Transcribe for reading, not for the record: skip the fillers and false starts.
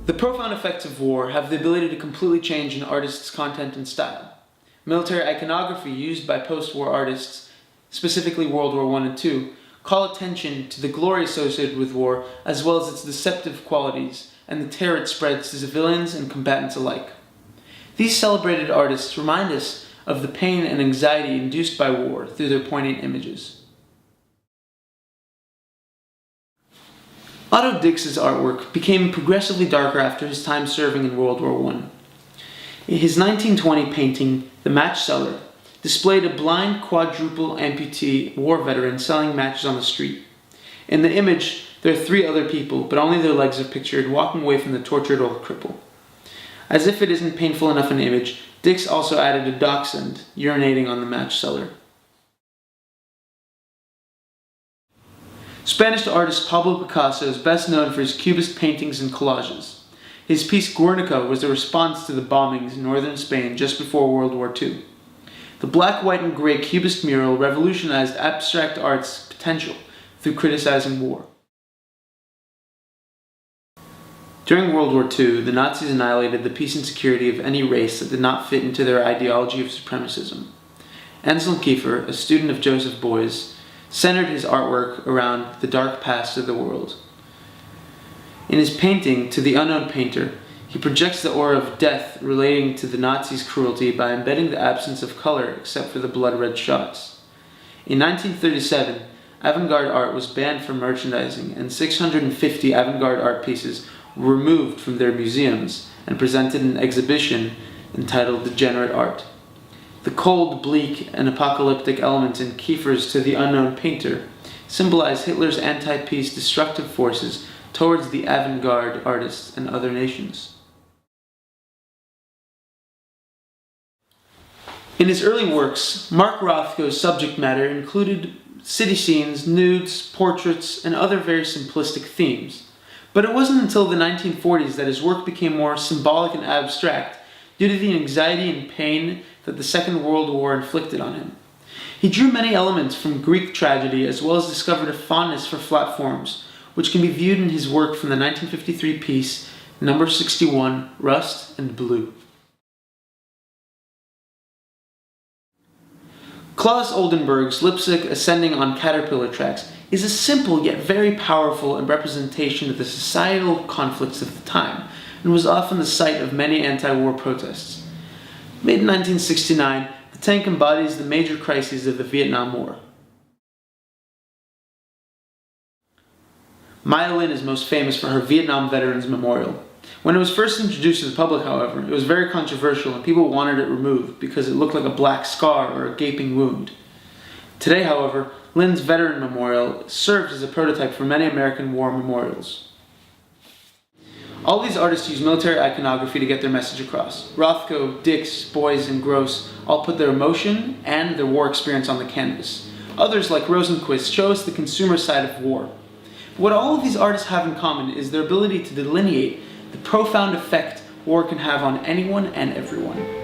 The profound effects of war have the ability to completely change an artist's content and style. Military iconography used by post-war artists, specifically World War I and II, call attention to the glory associated with war as well as its deceptive qualities and the terror it spreads to civilians and combatants alike. These celebrated artists remind us of the pain and anxiety induced by war through their poignant images. Otto Dix's artwork became progressively darker after his time serving in World War I. His 1920 painting, The Match Seller, displayed a blind quadruple amputee war veteran selling matches on the street. In the image, there are 3 other people, but only their legs are pictured walking away from the tortured old cripple. As if it isn't painful enough an image, Dix also added a dachshund urinating on the match seller. Spanish artist Pablo Picasso is best known for his cubist paintings and collages. His piece Guernica was a response to the bombings in northern Spain just before World War II. The black, white, and gray cubist mural revolutionized abstract art's potential through criticizing war. During World War II, the Nazis annihilated the peace and security of any race that did not fit into their ideology of supremacism. Anselm Kiefer, a student of Joseph Beuys, centered his artwork around the dark past of the world. In his painting, To the Unknown Painter, he projects the aura of death relating to the Nazis' cruelty by embedding the absence of color except for the blood-red shots. In 1937, avant-garde art was banned from merchandising, and 650 avant-garde art pieces were removed from their museums and presented in an exhibition entitled Degenerate Art. The cold, bleak, and apocalyptic elements in Kiefer's To the Unknown Painter symbolize Hitler's anti-peace destructive forces towards the avant-garde artists and other nations. In his early works, Mark Rothko's subject matter included city scenes, nudes, portraits, and other very simplistic themes. But it wasn't until the 1940s that his work became more symbolic and abstract due to the anxiety and pain that the Second World War inflicted on him. He drew many elements from Greek tragedy as well as discovered a fondness for flat forms, which can be viewed in his work from the 1953 piece, Number 61, Rust and Blue. Claes Oldenburg's Lipsic Ascending on Caterpillar Tracks is a simple yet very powerful representation of the societal conflicts of the time, and was often the site of many anti-war protests. Made in 1969, the tank embodies the major crises of the Vietnam War. Maya Lin is most famous for her Vietnam Veterans Memorial. When it was first introduced to the public, however, it was very controversial and people wanted it removed because it looked like a black scar or a gaping wound. Today, however, Lin's Veteran Memorial serves as a prototype for many American war memorials. All these artists use military iconography to get their message across. Rothko, Dix, Beuys, and Gross all put their emotion and their war experience on the canvas. Others, like Rosenquist, show us the consumer side of war. What all of these artists have in common is their ability to delineate the profound effect war can have on anyone and everyone.